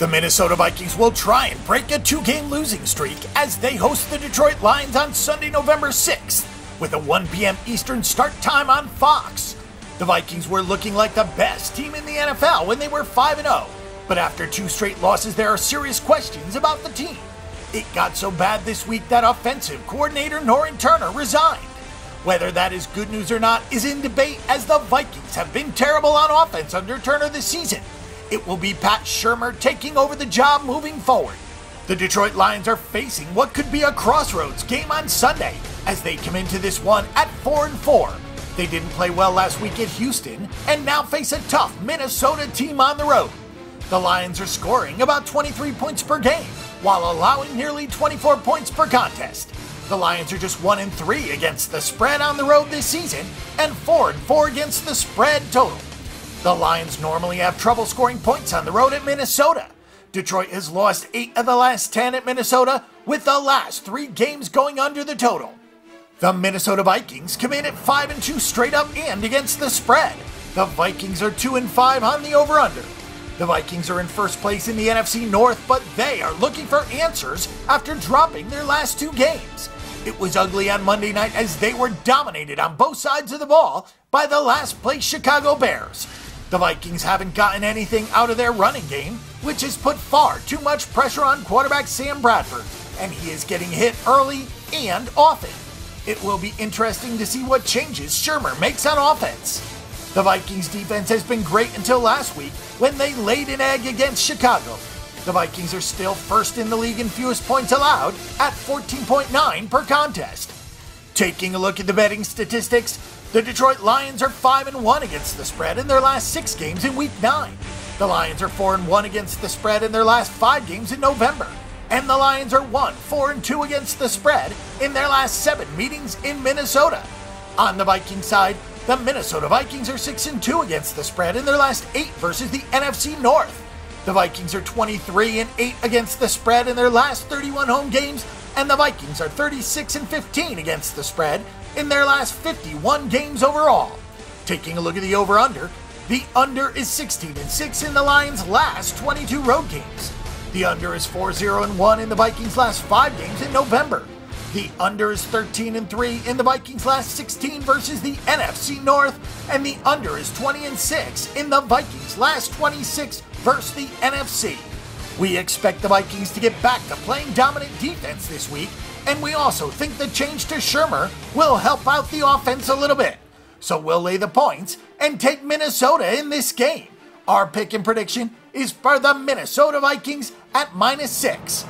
The Minnesota Vikings will try and break a 2-game losing streak as they host the Detroit Lions on Sunday, November 6th, with a 1 p.m. Eastern start time on Fox. The Vikings were looking like the best team in the NFL when they were 5-0, but after 2 straight losses, there are serious questions about the team. It got so bad this week that offensive coordinator Norv Turner resigned. Whether that is good news or not is in debate, as the Vikings have been terrible on offense under Turner this season. It will be Pat Shurmur taking over the job moving forward. The Detroit Lions are facing what could be a crossroads game on Sunday as they come into this one at 4-4. They didn't play well last week at Houston and now face a tough Minnesota team on the road. The Lions are scoring about 23 points per game while allowing nearly 24 points per contest. The Lions are just 1-3 against the spread on the road this season and 4-4 against the spread total. The Lions normally have trouble scoring points on the road at Minnesota. Detroit has lost 8 of the last 10 at Minnesota, with the last 3 games going under the total. The Minnesota Vikings come in at 5-2 straight up and against the spread. The Vikings are 2-5 on the over-under. The Vikings are in first place in the NFC North, but they are looking for answers after dropping their last 2 games. It was ugly on Monday night as they were dominated on both sides of the ball by the last-place Chicago Bears. The Vikings haven't gotten anything out of their running game, which has put far too much pressure on quarterback Sam Bradford, and he is getting hit early and often. It will be interesting to see what changes Shurmur makes on offense. The Vikings defense has been great until last week when they laid an egg against Chicago. The Vikings are still first in the league in fewest points allowed at 14.9 per contest. Taking a look at the betting statistics, the Detroit Lions are 5-1 against the spread in their last 6 games in Week 9. The Lions are 4-1 against the spread in their last 5 games in November. And the Lions are 4-2 against the spread in their last 7 meetings in Minnesota. On the Viking side, the Minnesota Vikings are 6-2 against the spread in their last 8 versus the NFC North. The Vikings are 23-8 against the spread in their last 31 home games, and the Vikings are 36-15 against the spread in their last 51 games overall. Taking a look at the over-under, the under is 16-6 in the Lions' last 22 road games. The under is 4-0-1 in the Vikings' last 5 games in November. The under is 13-3 in the Vikings' last 16 versus the NFC North, and the under is 20-6 in the Vikings' last 26 versus the NFC. We expect the Vikings to get back to playing dominant defense this week, and we also think the change to Shurmur will help out the offense a little bit. So we'll lay the points and take Minnesota in this game. Our pick and prediction is for the Minnesota Vikings at -6.